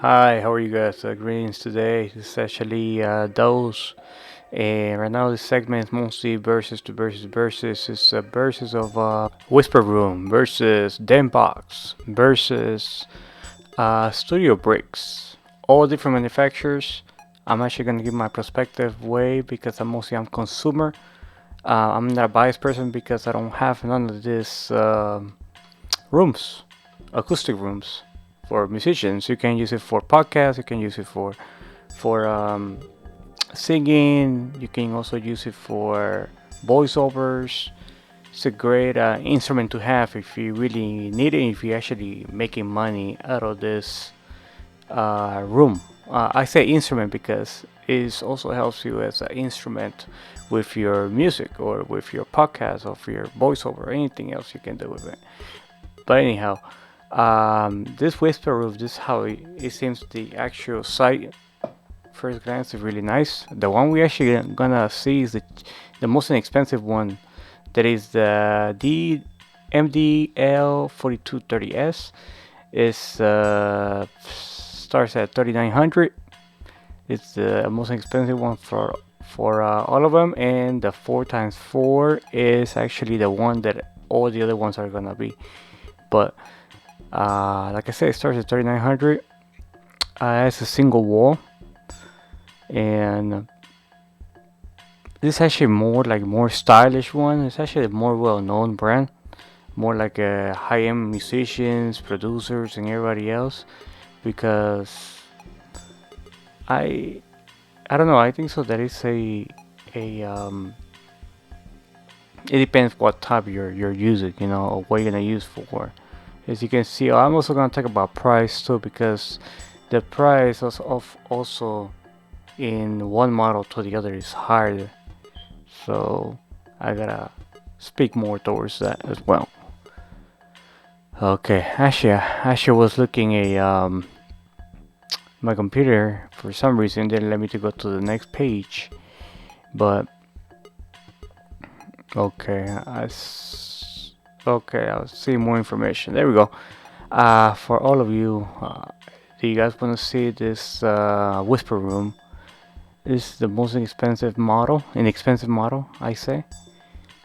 Hi, how are you guys? Greetings today. This is actually Dose, and right now this segment is mostly versus to versus versus. It's versus of WhisperRoom versus Demvox versus StudioBricks. All different manufacturers. I'm actually gonna give my perspective way because I'm consumer. I'm not a biased person because I don't have none of this rooms, acoustic rooms for musicians. You can use it for podcasts. You can use it for singing. You can also use it for voiceovers. It's a great instrument to have if you really need it. If you're actually making money out of this room. I say instrument because it also helps you as an instrument with your music or with your podcast or for your voiceover or anything else you can do with it. But anyhow, this Whisper Roof, this is how it seems the actual site first glance is really nice. The one we actually gonna see is the most inexpensive one. That is the MDL 4230S. Is starts at 3900. It's the most expensive one for all of them, and the 4x4 is actually the one that all the other ones are gonna be. But like I said, it starts at 3900. It's a single wall, and this is actually more stylish one. It's actually a more well-known brand, more like high-end musicians, producers, and everybody else. Because I I don't know. I think so. That is a. It depends what type you're using, or what you're gonna use for. As you can see, I'm also gonna talk about price too because the price also in one model to the other is higher. So I gotta speak more towards that as well. Okay, actually was looking a my computer for some reason didn't let me to go to the next page, but okay, okay, I'll see more information. There we go. For all of you, do you guys want to see this Whisper Room? This is the most inexpensive model, I say.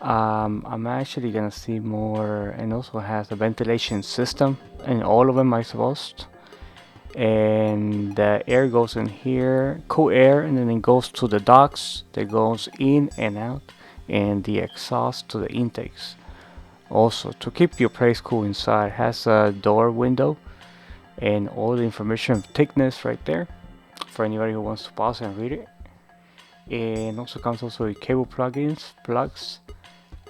I'm actually gonna see more, and also has a ventilation system in all of them, I suppose. And the air goes in here, cool air, and then it goes to the ducts that goes in and out, and the exhaust to the intakes. Also, to keep your place cool inside, has a door window and all the information thickness right there for anybody who wants to pause and read it. And also comes with cable plugs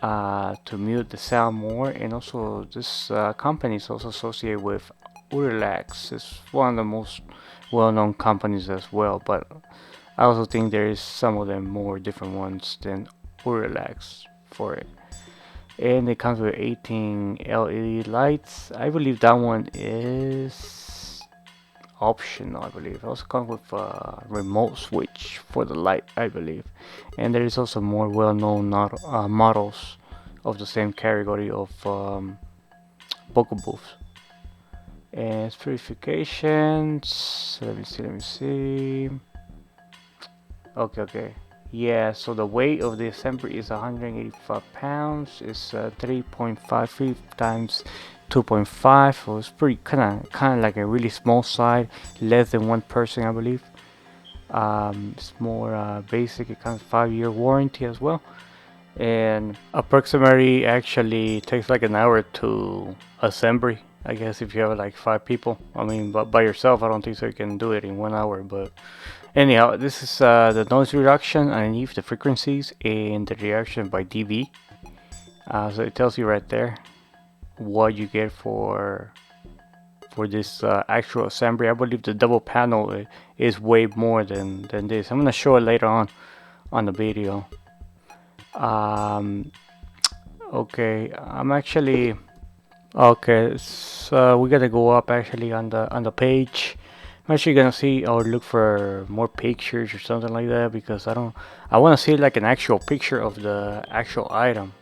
to mute the sound more. And also this company is also associated with Urlax. It's one of the most well-known companies as well, but I also think there is some of them more different ones than Urlax for it. And it comes with 18 LED lights. I believe that one is optional. I believe it also comes with a remote switch for the light, I believe. And there is also more well-known models of the same category of vocal booths. And specifications. Let me see. Okay. Yeah, so the weight of the assembly is 185 pounds. It's 3.5 feet times 2.5. So it's pretty kind of like a really small side, less than one person, I believe. It's more basic. It comes 5-year warranty as well, and approximately actually takes like an hour to assembly. I guess if you have like 5 people. I mean, but by yourself, I don't think so you can do it in 1 hour. But anyhow, this is the noise reduction underneath the frequencies and the reaction by dB. So it tells you right there what you get for this actual assembly. I believe the double panel is way more than this. I'm gonna show it later on the video. Okay, I'm actually okay. So we gotta go up actually on the page. I'm actually gonna see or look for more pictures or something like that because I want to see like an actual picture of the actual item.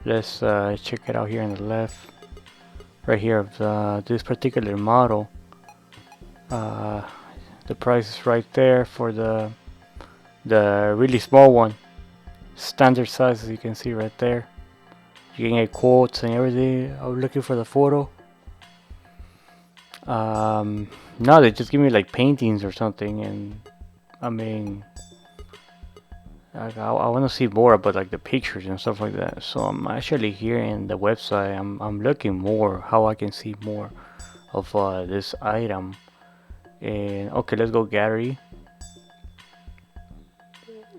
Let's check it out here on the left, right here of this particular model. The price is right there for the really small one, standard size, as you can see right there. You can get quotes and everything. I was looking for the photo. No, they just give me like paintings or something, and I mean, I want to see more about like the pictures and stuff like that. So I'm actually here in the website. I'm looking more how I can see more of this item. And okay, let's go gallery.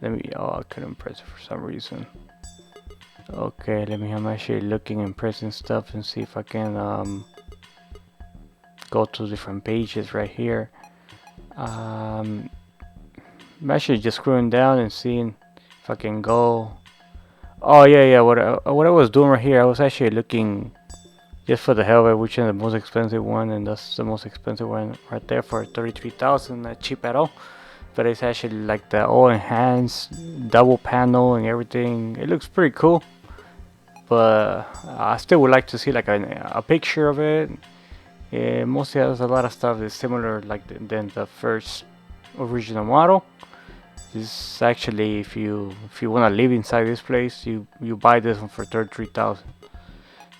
Let me. Oh, I couldn't press it for some reason. Okay, let me. I'm actually looking and pressing stuff and see if I can go to different pages right here. I'm actually just scrolling down and seeing if I can go. Oh yeah. What I was doing right here, I was actually looking just for the hell of it, which is the most expensive one, and that's the most expensive one right there for 33,000. Not cheap at all, but it's actually like the all enhanced double panel and everything. It looks pretty cool, but I still would like to see like a picture of it. It mostly has a lot of stuff that's similar like than the first original model. This actually, if you want to live inside this place, you buy this one for 33,000.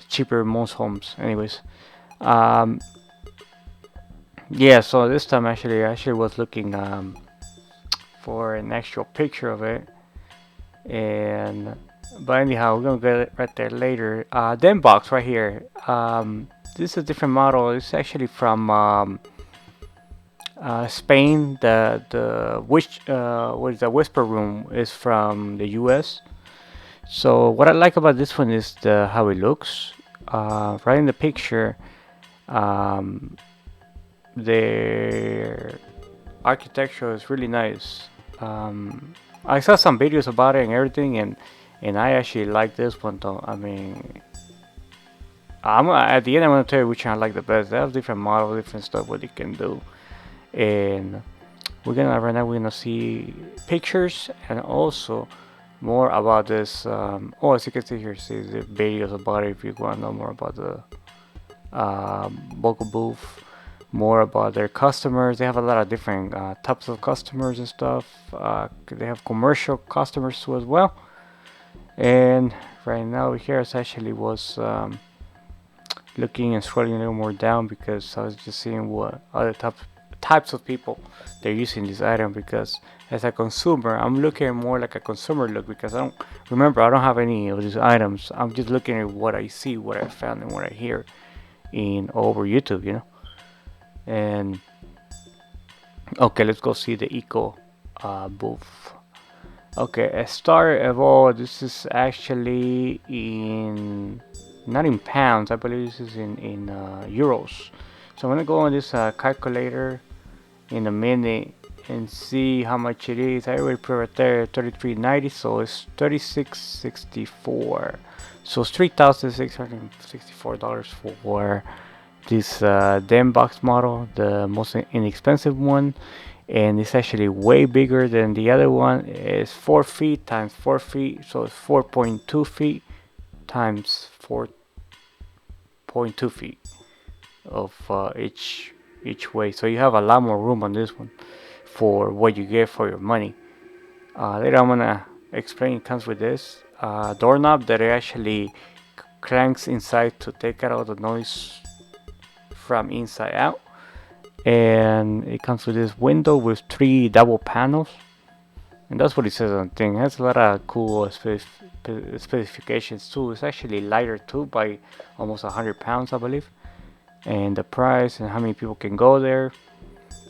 Cheaper than most homes, anyways. Um, yeah. So this time I actually was looking for an actual picture of it, and but anyhow, we're gonna get it right there later. Demvox right here. This is a different model. It's actually from Spain. What is the WhisperRoom is from the U.S. So what I like about this one is how it looks. Right in the picture, their architecture is really nice. I saw some videos about it and everything, and I actually like this one though. I mean, at the end I'm gonna tell you which one I like the best. They have different models, different stuff what you can do, and right now we're gonna see pictures and also more about this. Oh, as you can see here, see the videos about it if you want to know more about the vocal booth, more about their customers. They have a lot of different types of customers and stuff. They have commercial customers too as well. And right now here I actually was looking and scrolling a little more down because I was just seeing what other types of people they're using this item, because as a consumer I'm looking at more like a consumer look, because I don't have any of these items. I'm just looking at what I see, what I found, and what I hear in over YouTube, you know. And okay, let's go see the Eco booth. Okay, a Star Evo. This is actually in not in pounds. I believe this is in euros. So I'm gonna go on this calculator in a minute and see how much it is. I already put right there 33.90, so it's 36.64. So it's $3,664 for this Demvox model, the most inexpensive one, and it's actually way bigger than the other one. It's 4 feet times 4 feet, so it's 4.2 feet times 4.2 feet of each way. So you have a lot more room on this one for what you get for your money. Later I'm gonna explain. It comes with this doorknob that it actually cranks inside to take out all the noise from inside out, and it comes with this window with 3 double panels, and that's what it says on the thing. It has a lot of cool specifications too. It's actually lighter too by almost 100 pounds, I believe. And the price and how many people can go there.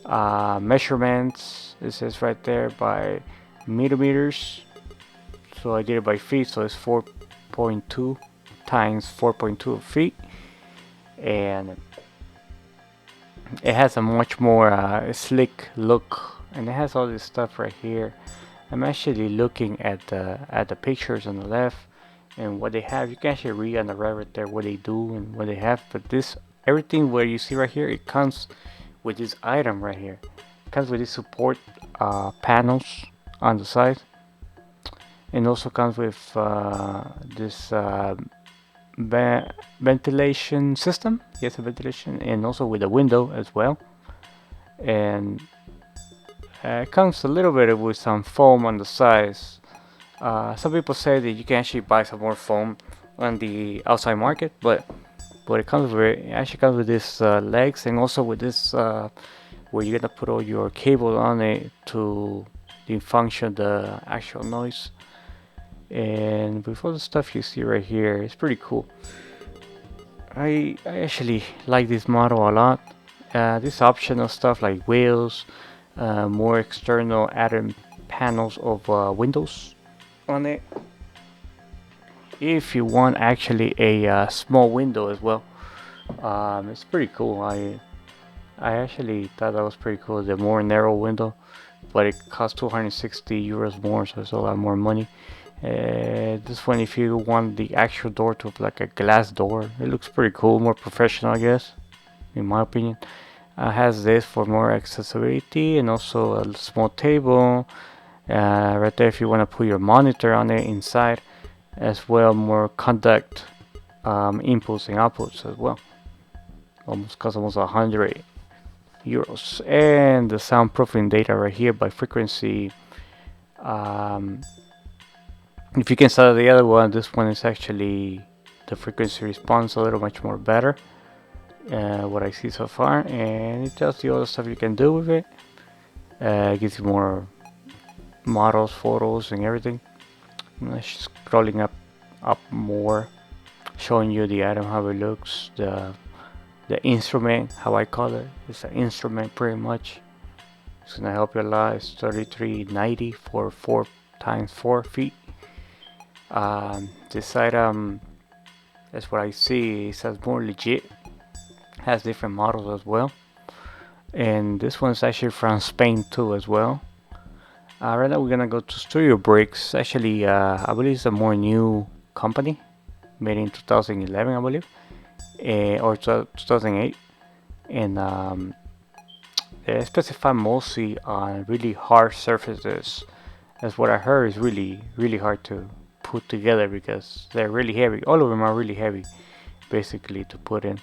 Measurements, it says right there by millimeters, so I did it by feet, so it's 4.2 times 4.2 feet, and it has a much more slick look, and it has all this stuff right here. I'm actually looking at the pictures on the left and what they have. You can actually read on the right there what they do and what they have, but this everything where you see right here, it comes with this item right here. It comes with this support panels on the side, and also comes with this ventilation system. Yes, a ventilation, and also with a window as well. and it comes a little bit with some foam on the sides. Some people say that you can actually buy some more foam on the outside market, but it comes with it actually comes with this legs, and also with this where you're gonna put all your cable on it to function the actual noise. And with all the stuff you see right here, it's pretty cool. I actually like this model a lot. This optional stuff like wheels, more external added panels of windows on it. If you want actually a small window as well, it's pretty cool. I actually thought that was pretty cool. The more narrow window, but it costs 260 euros more, so it's a lot more money. This one, if you want the actual door to look like a glass door, it looks pretty cool, more professional, I guess, in my opinion. Has this for more accessibility, and also a small table right there if you want to put your monitor on it inside, as well more conduct inputs and outputs as well. Costs almost 100 euros. And the soundproofing data right here by frequency. If you can start the other one, this one is actually the frequency response a little much more better. What I see so far, and it tells you all the stuff you can do with it. It gives you more models, photos, and everything. I'm just scrolling up more, showing you the item, how it looks, the instrument, how I call it. It's an instrument pretty much. It's gonna help you a lot. It's 3390 for 4 times 4 feet. This item, that's what I see. It says more legit. Has different models as well, and this one's actually from Spain too as well. Right now we're gonna go to StudioBricks. Actually, I believe it's a more new company, made in 2011, I believe, or 2008, and they specify mostly on really hard surfaces. That's what I heard is really hard to put together because they're really heavy. All of them are really heavy, basically, to put in.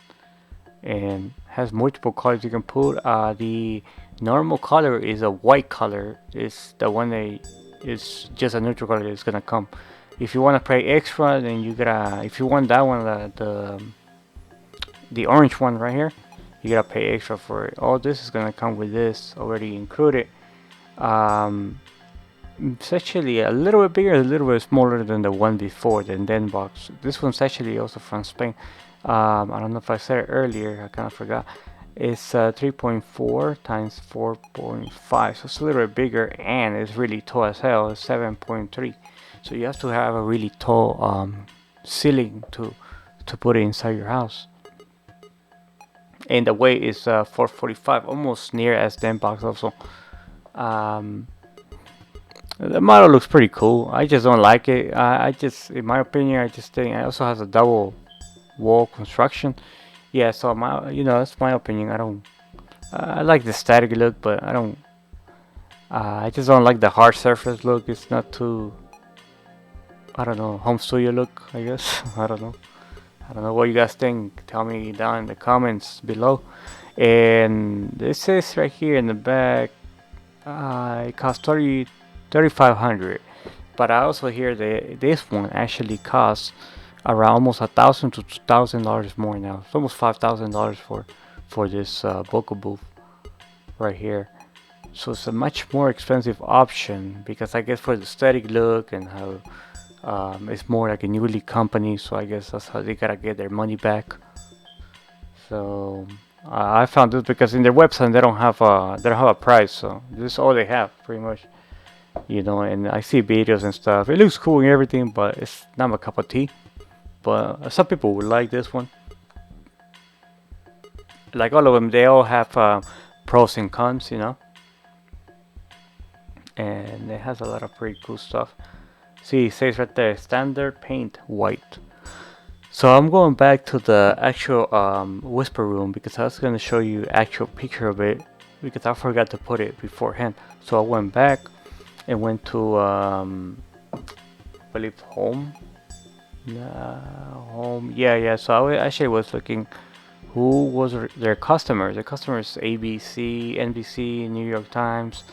And has multiple colors you can put. The normal color is a white color. It's the one that is just a neutral color that's gonna come. If you want to pay extra, then you gotta. If you want that one, the orange one right here, you gotta pay extra for it. All this is gonna come with this already included. It's actually a little bit bigger, a little bit smaller than the one before, the Demvox. This one's actually also from Spain. I don't know if I said it earlier, I kind of forgot. It's 3.4 times 4.5, so it's a little bit bigger, and it's really tall as hell. It's 7.3, so you have to have a really tall ceiling to put it inside your house. And the weight is 445, almost near as Demvox also. The model looks pretty cool. I just don't like it. I just, in my opinion, I just think it also has a double wall construction. Yeah, so that's my opinion. I like the static look, but I just don't like the hard surface look. It's not too, I don't know, home studio look, I guess. I don't know what you guys think. Tell me down in the comments below. And this says right here in the back, it costs 3,500. But I also hear that this one actually costs around almost $1,000 to $2,000 more now. It's almost $5,000 for this vocal booth right here. So it's a much more expensive option because I guess for the aesthetic look and how it's more like a newly company. So I guess that's how they gotta get their money back. So I found this because in their website they don't have a price. So this is all they have pretty much. And I see videos and stuff. It looks cool and everything, but it's not my cup of tea. But some people would like this one. Like all of them, they all have pros and cons, and it has a lot of pretty cool stuff. See, it says right there, standard paint white. So I'm going back to the actual WhisperRoom because I was going to show you actual picture of it because I forgot to put it beforehand. So I went back and went to I believe home. So I actually was looking who was their customers. The customers: ABC, NBC, New York Times,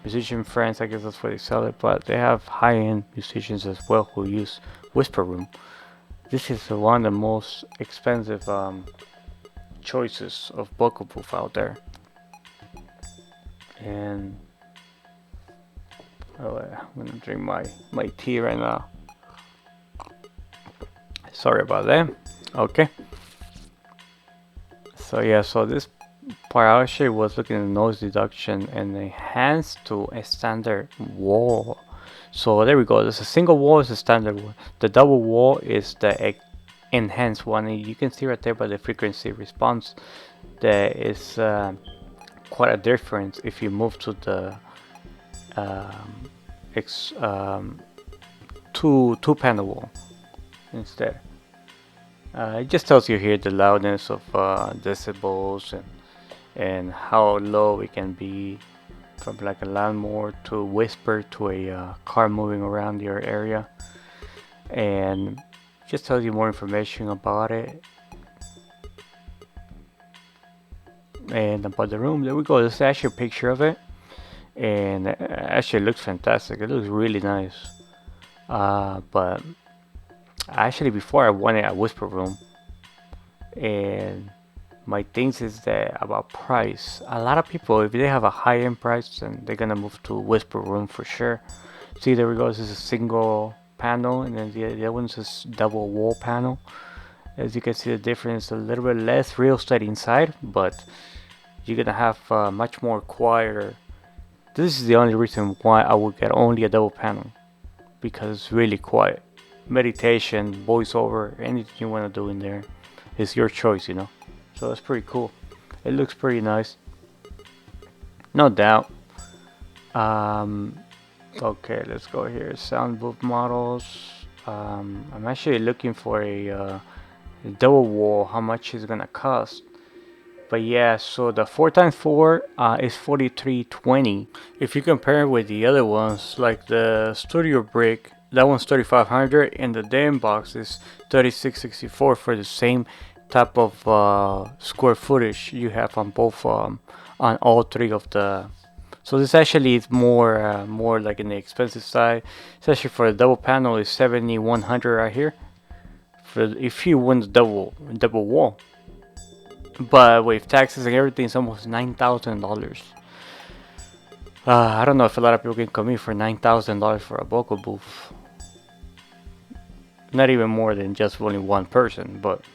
musician friends. I guess that's where they sell it. But they have high-end musicians as well who use WhisperRoom. This is one of the most expensive choices of vocal booth out there. And oh, I'm gonna drink my tea right now. Sorry about that. Okay. So yeah, so this part I actually was looking at noise deduction and enhanced to a standard wall. So there we go. There's a single wall is a standard one. The double wall is the enhanced one, and you can see right there by the frequency response there is quite a difference if you move to the two panel wall instead. It just tells you here the loudness of decibels and how low it can be, from like a lawnmower to whisper to a car moving around your area, and just tells you more information about it and about the room. There we go. This is actually a picture of it, and it actually looks fantastic. It looks really nice. But actually, before I wanted a WhisperRoom, and my things is that about price. A lot of people, if they have a high-end price, then they're gonna move to WhisperRoom for sure. See, there we go. This is a single panel, and then the other one's a double wall panel. As you can see, the difference a little bit less real estate inside, but you're gonna have much more quieter. This is the only reason why I would get only a double panel, because it's really quiet. Meditation, voiceover, anything you want to do in there is your choice, you know. So it's pretty cool. It looks pretty nice, no doubt. Okay, let's go here. Sound booth models. I'm actually looking for a double wall. How much is gonna cost? But yeah, so the 4x4 is 4320. If you compare it with the other ones, like the StudioBrick, that one's 3500, and the Demvox is 3664 for the same type of square footage you have on both on all three of the. So this actually is more like in the expensive side, especially for the double panel is 7100 right here. For if you want the double wall. But with taxes and everything, it's almost $9,000. I don't know if a lot of people can come in for $9,000 for a vocal booth. Not even more than just only one person, but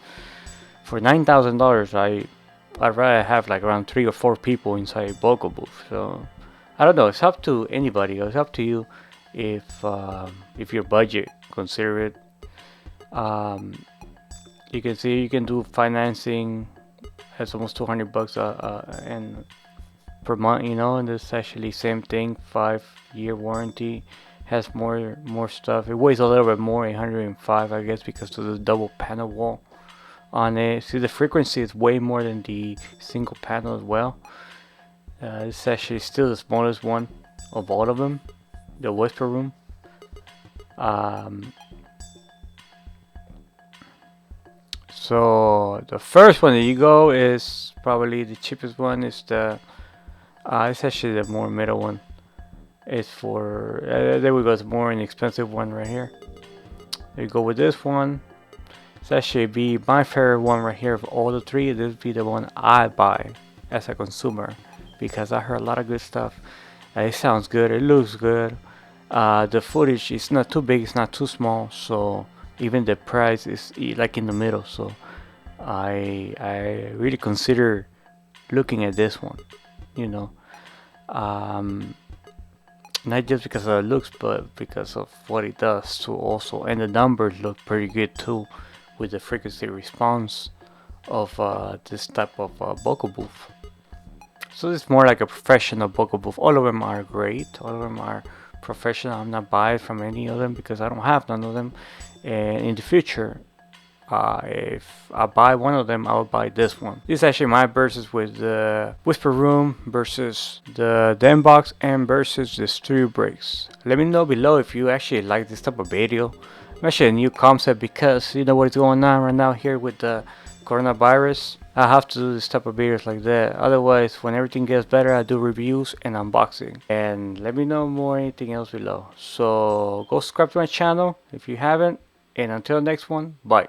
for $9,000, I'd rather have like around 3 or 4 people inside a vocal booth. So I don't know. It's up to anybody. It's up to you if your budget consider it. You can see you can do financing. It's almost $200 and per month, you know, and it's actually same thing, 5-year warranty, has more stuff. It weighs a little bit more, 105 I guess, because of the double panel wall on it. See, the frequency is way more than the single panel as well. It's actually still the smallest one of all of them, the WhisperRoom. So the first one that you go is probably the cheapest one. Is the it's actually the more middle one. It's for there we go. It's more inexpensive one right here. You go with this one. It's actually be my favorite one right here of all the three. This would be the one I buy as a consumer because I heard a lot of good stuff. It sounds good. It looks good. The footage is not too big. It's not too small. So even the price is like in the middle. So I really consider looking at this one. You know, not just because of the looks, but because of what it does too. Also, and the numbers look pretty good too, with the frequency response of this type of vocal booth. So it's more like a professional vocal booth. All of them are great. All of them are professional. I'm not biased from any of them because I don't have none of them. And in the future, if I buy one of them, I'll buy this one. This is actually my versus with the WhisperRoom versus the Demvox and versus the StudioBricks. Let me know below if you actually like this type of video. I'm actually a new concept because you know what's going on right now here with the coronavirus. I have to do this type of videos like that. Otherwise, when everything gets better, I do reviews and unboxing. And let me know more anything else below. So go subscribe to my channel if you haven't. And until next one, bye.